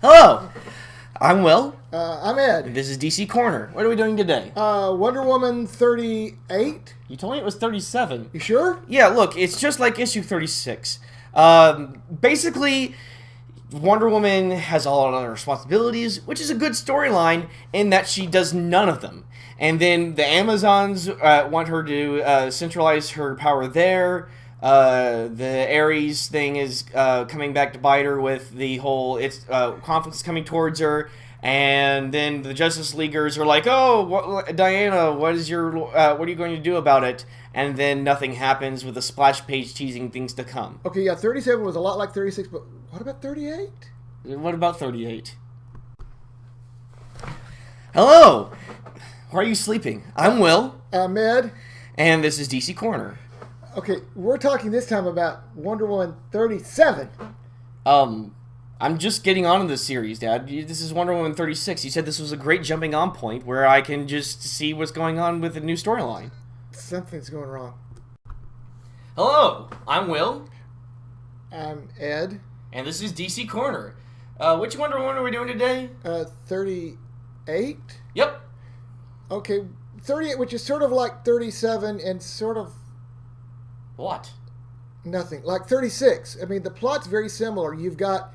Hello, I'm Will. I'm Ed. This is DC Corner. What are we doing today? Wonder Woman 38. You told me it was 37. You sure? Yeah, look, it's just like issue 36. Basically, Wonder Woman has all of her responsibilities, which is a good storyline in that she does none of them. And then the Amazons want her to centralize her power there. The Ares thing is coming back to bite her with the whole conflicts coming towards her, and then the Justice Leaguers are like, "Oh, Diana, what are you going to do about it?" And then nothing happens with a splash page teasing things to come. Okay, yeah, 37 was a lot like 36, but what about 38? What about 38? Hello, why are you sleeping? I'm Will, I'm Ed. and this is DC Corner. Okay, we're talking this time about Wonder Woman 37. I'm just getting on in this series, Dad. This is Wonder Woman 36. You said this was a great jumping on point where I can just see what's going on with the new storyline. Something's going wrong. Hello, I'm Will, I'm Ed. and this is DC Corner. Which Wonder Woman are we doing today? 38? Yep. Okay, 38, which is sort of like 37 and sort of What? nothing. Like 36. I mean, the plot's very similar. You've got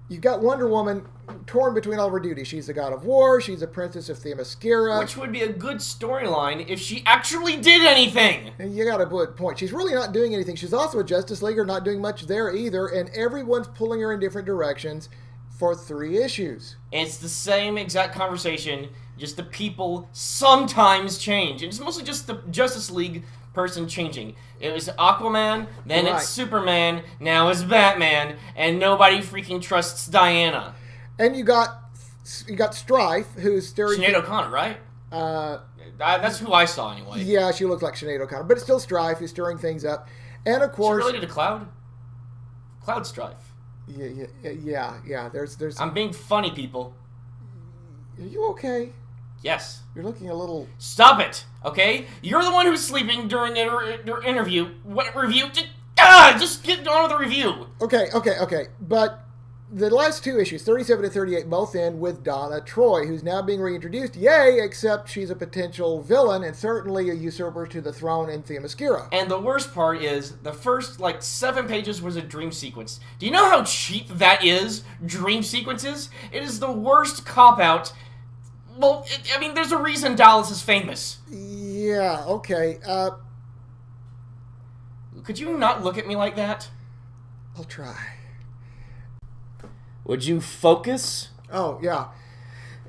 Wonder Woman torn between all of her duties. She's the god of war. She's a princess of Themyscira. Which would be a good storyline if she actually did anything. And you got a good point. She's really not doing anything. She's also a Justice Leaguer, not doing much there either. And everyone's pulling her in different directions for 3 issues. It's the same exact conversation, just the people sometimes change. It's mostly just the Justice League person changing. It was Aquaman, then Right. it's Superman, now it's Batman, and nobody freaking trusts Diana. And you got Strife, who's staring. Sinead O'Connor, right? That's who I saw anyway. Yeah, she looks like Sinead O'Connor, but it's still Strife who's stirring things up. And of She course, related to Cloud? Cloud Strife. yeah. There's. I'm being funny, people. Are you okay? Yes. You're looking a little. Stop it, okay? You're the one who's sleeping during the interview. What review? Just get on with the review. Okay. But the last 2 issues, 37 and 38, both end with Donna Troy, who's now being reintroduced. Yay, except she's a potential villain and certainly a usurper to the throne in Themyscira. And the worst part is, the first, 7 pages was a dream sequence. Do you know how cheap that is? Dream sequences? It is the worst cop-out. Well, there's a reason Dallas is famous. Yeah, okay. Could you not look at me like that? I'll try. Would you focus? Oh, yeah.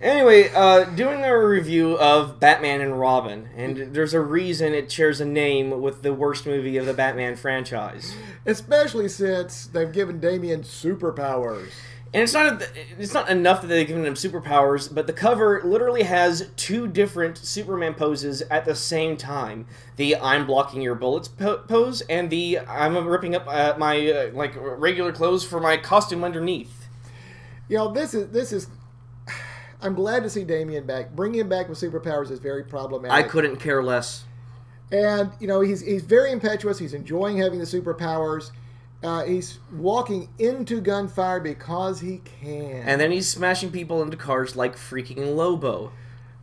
Anyway, doing a review of Batman and Robin, and there's a reason it shares a name with the worst movie of the Batman franchise. Especially since they've given Damian superpowers. And it's not enough that they've given him superpowers, but the cover literally has 2 different Superman poses at the same time. The I'm blocking your bullets pose, and the I'm ripping up my regular clothes for my costume underneath. You know, this is. I'm glad to see Damian back. Bringing him back with superpowers is very problematic. I couldn't care less. And he's very impetuous. He's enjoying having the superpowers. He's walking into gunfire because he can. And then he's smashing people into cars like freaking Lobo.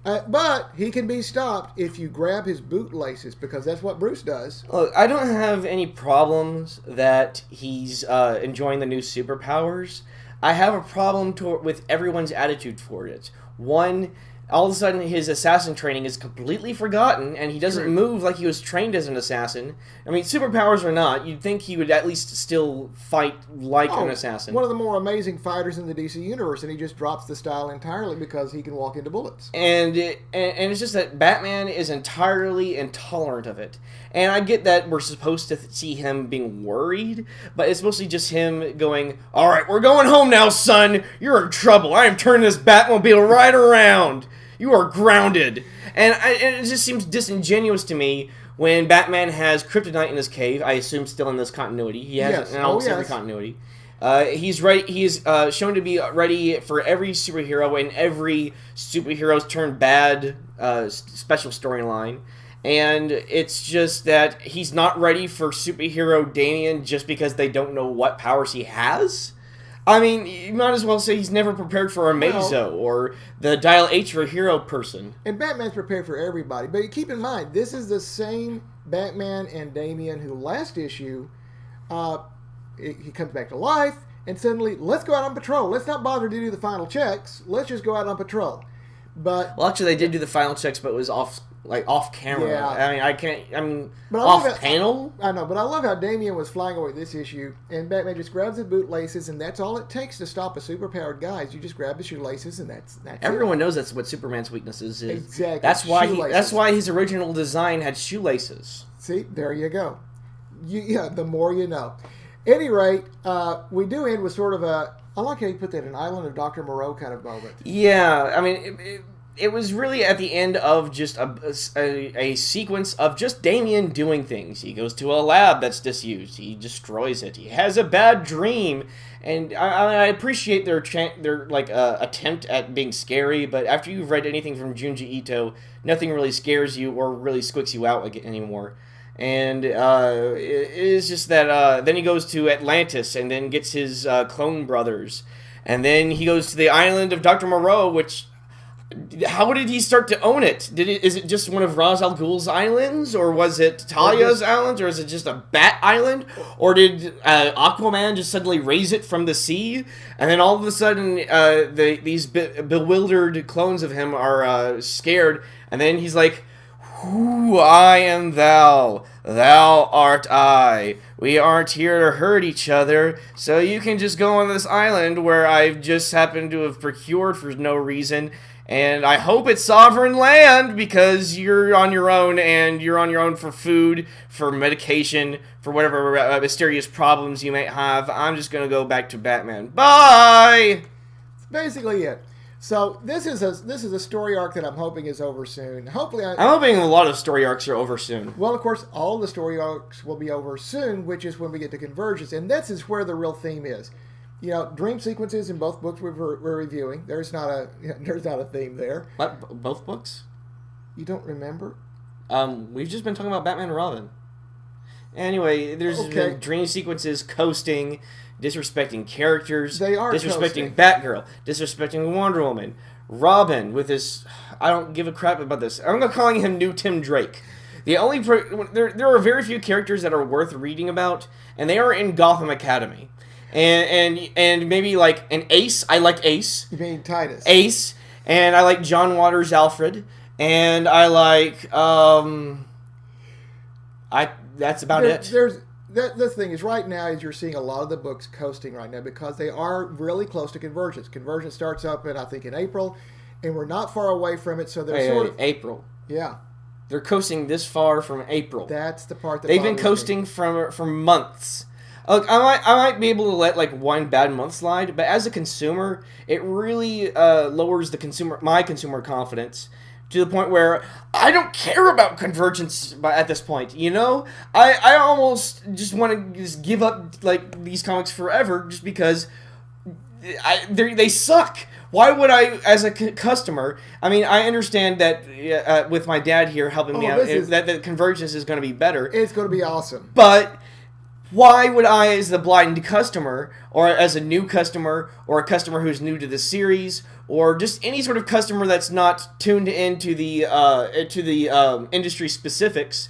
But he can be stopped if you grab his bootlaces, because that's what Bruce does. Look, I don't have any problems that he's enjoying the new superpowers. I have a problem with everyone's attitude toward it. One, all of a sudden his assassin training is completely forgotten, and he doesn't move like he was trained as an assassin. I mean, superpowers or not, you'd think he would at least still fight like an assassin. One of the more amazing fighters in the DC universe, and he just drops the style entirely because he can walk into bullets. And it's just that Batman is entirely intolerant of it. And I get that we're supposed to see him being worried, but it's mostly just him going, "All right, we're going home now, son. You're in trouble. I am turning this Batmobile right around. You are grounded." And it just seems disingenuous to me when Batman has kryptonite in his cave. I assume still in this continuity. He has it in almost every continuity. He's ready. He's shown to be ready for every superhero and every superhero's turned bad special storyline. And it's just that he's not ready for superhero Damian just because they don't know what powers he has. I mean, you might as well say he's never prepared for a Mazo or the Dial H for a hero person. And Batman's prepared for everybody. But keep in mind, this is the same Batman and Damian who last issue, he comes back to life, and suddenly, let's go out on patrol. Let's not bother to do the final checks. Let's just go out on patrol. But well, actually, they did do the final checks, but it was off camera. Yeah. I mean, off panel. I know, but I love how Damian was flying away this issue, and Batman just grabs the bootlaces, and that's all it takes to stop a superpowered guy. Is you just grab the shoelaces, and that's Everyone it. knows that's what Superman's weaknesses is. Exactly. That's why his original design had shoelaces. See, there you go. The more you know. Any rate, we do end with sort of I like how you put that, an Island of Dr. Moreau kind of moment. Yeah, I mean, it was really at the end of just a sequence of just Damian doing things. He goes to a lab that's disused. He destroys it. He has a bad dream. And I appreciate their attempt at being scary, but after you've read anything from Junji Ito, nothing really scares you or really squicks you out anymore. And it is just that then he goes to Atlantis and then gets his clone brothers. And then he goes to the island of Dr. Moreau, which... How did he start to own it? Is it just one of Ra's al Ghul's islands? Or was it Talia's island? Or is it just a bat island? Or did Aquaman just suddenly raise it from the sea? And then all of a sudden, these bewildered clones of him are scared. And then he's like... Who I am thou, thou art I. We aren't here to hurt each other, so you can just go on this island where I've just happened to have procured for no reason, and I hope it's sovereign land because you're on your own, and you're on your own for food, for medication, for whatever mysterious problems you may have. I'm just gonna go back to Batman. Bye! That's basically it. So this is a story arc that I'm hoping is over soon. Hopefully, I'm hoping a lot of story arcs are over soon. Well, of course, all the story arcs will be over soon, which is when we get to Convergence, and this is where the real theme is. You know, dream sequences in both books we're reviewing. There's not a theme there. What, both books? You don't remember? We've just been talking about Batman and Robin. Anyway, there's been dream sequences, coasting, disrespecting characters. They are disrespecting Batgirl, disrespecting Wonder Woman, Robin with his... I don't give a crap about this. I'm not calling him New Tim Drake. The only... there are very few characters that are worth reading about, and they are in Gotham Academy. And maybe like an Ace. I like Ace. You mean Titus? Ace. And I like John Waters Alfred. And I like... That's about it. The thing is, right now, is you're seeing a lot of the books coasting right now because they are really close to Convergence. Convergence starts up I think in April, and we're not far away from it. So they're sort of April. Yeah, they're coasting this far from April. That's the part that they've been coasting for months. Look, I might be able to let like one bad month slide, but as a consumer, it really lowers my consumer confidence. To the point where I don't care about Convergence at this point, you know? I almost just want to just give up like these comics forever just because they suck. Why would I, as a customer... I mean, I understand that with my dad here helping me out, that the Convergence is going to be better. It's going to be awesome. But... why would I, as the blind customer, or as a new customer, or a customer who's new to the series, or just any sort of customer that's not tuned into the industry specifics,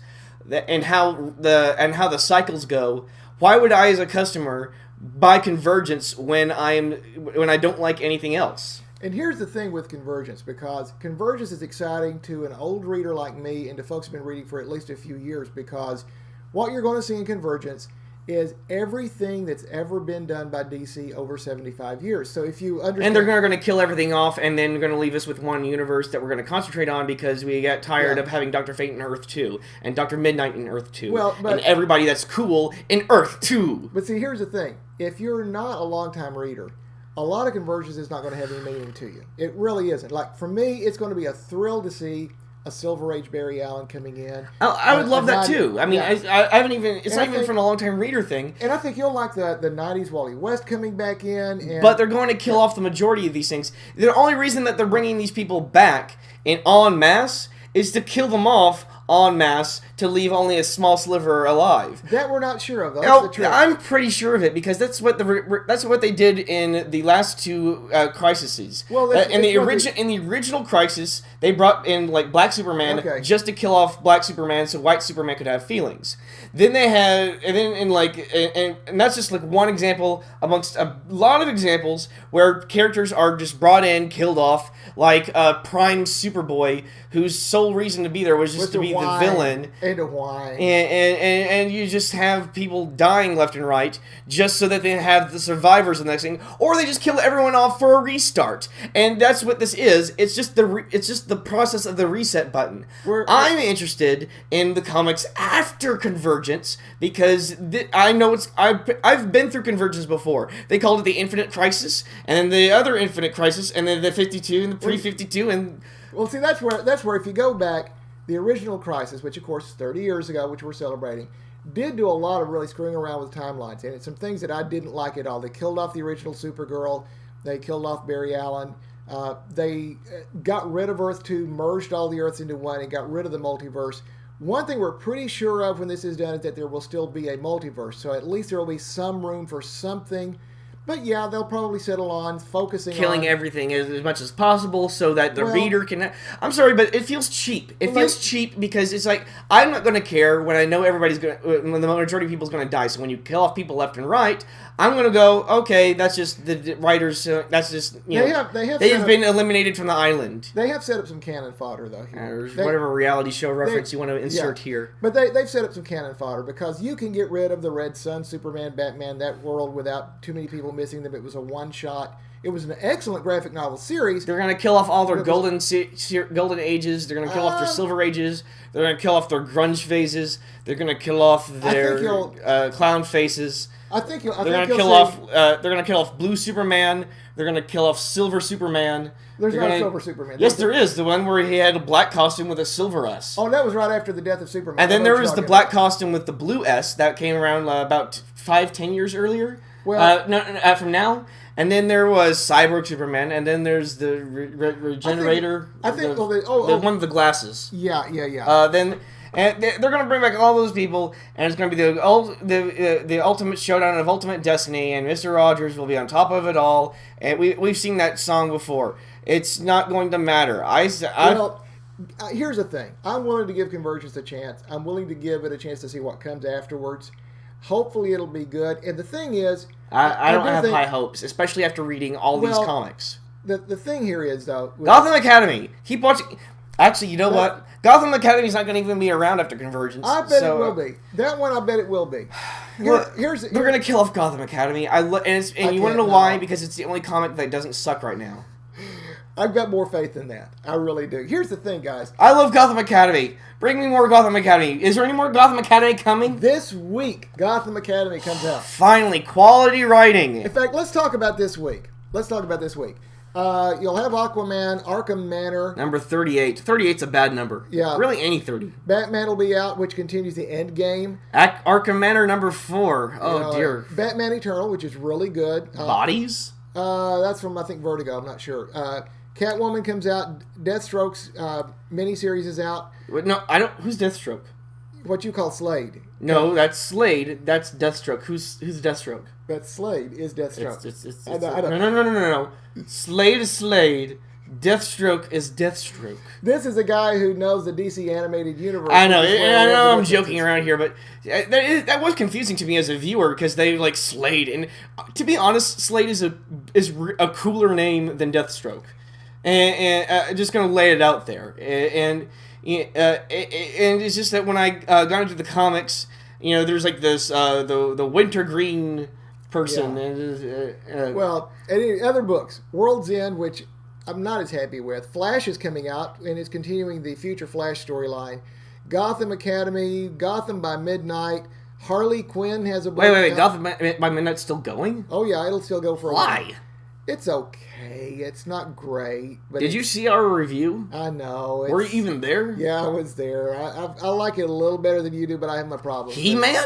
and how the cycles go, why would I, as a customer, buy Convergence when I don't like anything else? And here's the thing with Convergence, because Convergence is exciting to an old reader like me and to folks who've been reading for at least a few years, because what you're going to see in Convergence is everything that's ever been done by DC over 75 years. So if you understand... And they're going to kill everything off, and then going to leave us with one universe that we're going to concentrate on because we got tired of having Dr. Fate in Earth 2, and Dr. Midnight in Earth 2, and everybody that's cool in Earth 2. But see, here's the thing. If you're not a long-time reader, a lot of Convergence is not going to have any meaning to you. It really isn't. Like, for me, it's going to be a thrill to see a Silver Age Barry Allen coming in. I would love that too. I mean, I haven't even... It's not even from a long-time reader thing. And I think you'll like the 90s Wally West coming back in. But they're going to kill off the majority of these things. The only reason that they're bringing these people back en masse is to kill them off en masse to leave only a small sliver alive. That we're not sure of. Though. Oh, That's the trick. I'm pretty sure of it because that's what they did in the last two crises. Well, In the original Crisis, they brought in like Black Superman Okay. just to kill off Black Superman, so White Superman could have feelings. Then they had, and then in like, and that's just like one example amongst a lot of examples where characters are just brought in, killed off, like Prime Superboy, whose sole reason to be there was just to be the villain. And to whine. And you just have people dying left and right just so that they have the survivors in the next thing, or they just kill everyone off for a restart. And that's what this is. It's just the process of the reset button. I'm interested in the comics after Convergence because I know I've been through Convergence before. They called it the Infinite Crisis, and then the other Infinite Crisis, and then the 52 and the pre-52 and. Well, see, that's where if you go back, the original Crisis, which of course is 30 years ago, which we're celebrating, did do a lot of really screwing around with timelines, and it's some things that I didn't like at all. They killed off the original Supergirl. They killed off Barry Allen. They got rid of Earth 2, merged all the Earths into one, and got rid of the multiverse. One thing we're pretty sure of when this is done is that there will still be a multiverse, so at least there will be some room for something. But yeah, they'll probably settle on focusing killing on everything as much as possible so that the reader can. I'm sorry, but it feels cheap. It feels cheap because it's like I'm not going to care when I know when the majority of people is going to die. So when you kill off people left and right, I'm going to go, okay, that's just the writers. That's just they have been eliminated from the island. They have set up some cannon fodder though. Whatever reality show reference you want to insert here. But they've set up some cannon fodder because you can get rid of the Red Sun, Superman, Batman, that world without too many people missing them. It was a one-shot. It was an excellent graphic novel series. They're going to kill off all their golden ages. They're going to kill off their silver ages. They're going to kill off their grunge phases. They're going to kill off their clown faces. They're going to kill off Blue Superman. They're going to kill off Silver Superman. There's no Silver Superman. Yes, there is. The one where he had a black costume with a silver S. Oh, that was right after the death of Superman. And then there was the black costume with the blue S that came around about 5-10 years earlier. Well, from now. And then there was Cyborg Superman, and then there's the Regenerator. The one with the glasses. Yeah. And they're going to bring back all those people, and it's going to be the ultimate showdown of Ultimate Destiny, and Mr. Rogers will be on top of it all. And we've seen that song before. It's not going to matter. Here's the thing. I'm willing to give Convergence a chance. I'm willing to give it a chance to see what comes afterwards. Hopefully it'll be good. And the thing is... I don't have high hopes, especially after reading all these comics. The thing here is, though... Gotham Academy. Keep watching... Actually, you know what? Gotham Academy's not going to even be around after Convergence. I bet it will be. That one, I bet it will be. They're going to kill off Gotham Academy. And you want to know why? Because it's the only comic that doesn't suck right now. I've got more faith than that. I really do. Here's the thing, guys. I love Gotham Academy. Bring me more Gotham Academy. Is there any more Gotham Academy coming? This week, Gotham Academy comes out. Finally, quality writing. In fact, let's talk about this week. You'll have Aquaman, Arkham Manor. Number 38. 38's a bad number. Yeah. Really, any 30. Batman will be out, which continues the End Game. Arkham Manor, number 4. Oh, dear. Batman Eternal, which is really good. Bodies? That's from, I think, Vertigo. I'm not sure. Catwoman comes out. Deathstroke's miniseries is out. No, I don't. Who's Deathstroke? What you call Slade. No, that's Slade. That's Deathstroke. Who's Deathstroke? That Slade is Deathstroke. No. Slade is Slade. Deathstroke is Deathstroke. This is a guy who knows the DC animated universe. I know I'm joking around here, but that was confusing to me as a viewer because they like Slade, and to be honest, Slade is a cooler name than Deathstroke, and just gonna lay it out there, and it's just that when I got into the comics, there's like this the wintergreen person. Yeah. Well, any other books? World's End, which I'm not as happy with. Flash is coming out, and it's continuing the future Flash storyline. Gotham Academy, Gotham by Midnight. Harley Quinn has a book. Wait. Gotham by Midnight's still going? Oh, yeah, it'll still go for a while. Why? It's okay. It's not great. But Did you see our review? I know. Were you even there? Yeah, I was there. I like it a little better than you do, but I have my problems. He-Man?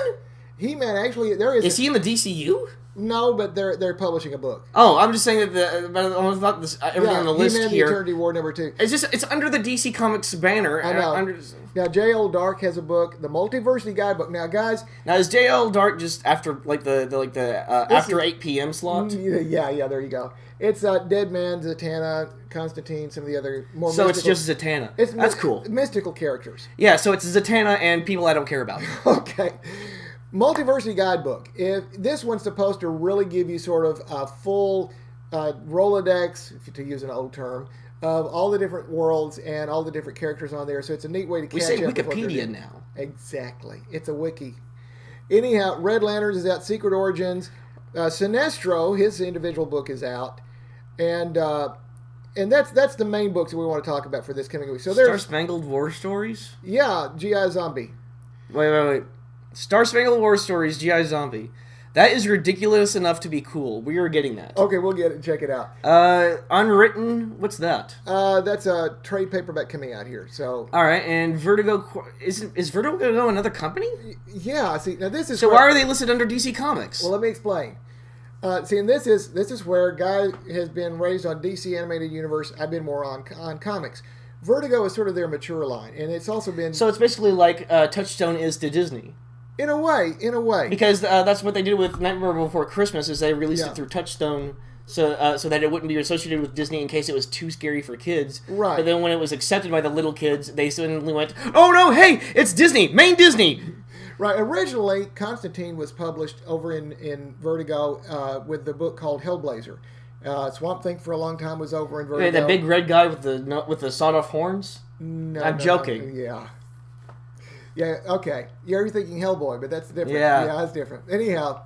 He-Man, actually, there Is he in the DCU? No, but they're publishing a book. Oh, I'm just saying that I thought this, everything on the list He-Man, here. The Eternity War #2. It's under the DC Comics banner. I know. Now, J.L. Dark has a book, the Multiversity Guidebook. Now, guys, is J.L. Dark just after after 8 p.m. slot? Yeah, there you go. It's Dead Man, Zatanna, Constantine, some of the other more. So mystical, it's just Zatanna. That's cool. Mystical characters. Yeah, so it's Zatanna and people I don't care about. Okay. Multiversity Guidebook. If this one's supposed to really give you sort of a full Rolodex, to use an old term, of all the different worlds and all the different characters on there. So it's a neat way to catch We say up with what they're Wikipedia doing. now. Exactly. It's a wiki. Anyhow, Red Lanterns is out. Secret Origins. Sinestro, his individual book is out. And that's the main books that we want to talk about for this coming week. So Star there's Spangled War Stories? Yeah, G.I. Zombie. Wait. Star Spangled War Stories, G.I. Zombie. That is ridiculous enough to be cool. We are getting that. Okay, we'll get it and check it out. Unwritten, what's that? That's a trade paperback coming out here. So all right, and Vertigo is Vertigo another company? Yeah. See, now this is so why are they listed under DC Comics? Well, let me explain. See, and this is where Guy has been raised on DC Animated Universe. I've been more on comics. Vertigo is sort of their mature line, and it's also been so it's basically like Touchstone is to Disney. In a way. Because that's what they did with Nightmare Before Christmas, is they released it through Touchstone, so that it wouldn't be associated with Disney in case it was too scary for kids. Right. But then when it was accepted by the little kids, they suddenly went, "Oh no, hey, it's Disney, main Disney." Right. Originally, Constantine was published over in Vertigo with the book called Hellblazer. Swamp Thing for a long time was over in Vertigo. Wait, that big red guy with the sawed-off horns? No, I'm joking. Yeah. Yeah, okay. You're thinking Hellboy, but that's different. Yeah. Yeah, that's different. Anyhow,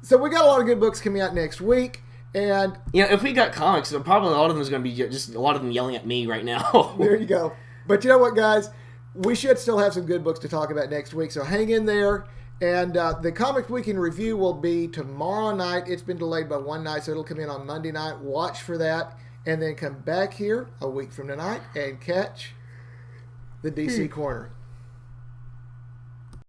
so we got a lot of good books coming out next week, and if we got comics, probably a lot of them is going to be just a lot of them yelling at me right now. there you go. But you know what, guys? We should still have some good books to talk about next week, so hang in there. And the Comics Week in Review will be tomorrow night. It's been delayed by one night, so it'll come in on Monday night. Watch for that, and then come back here a week from tonight and catch the DC Corner.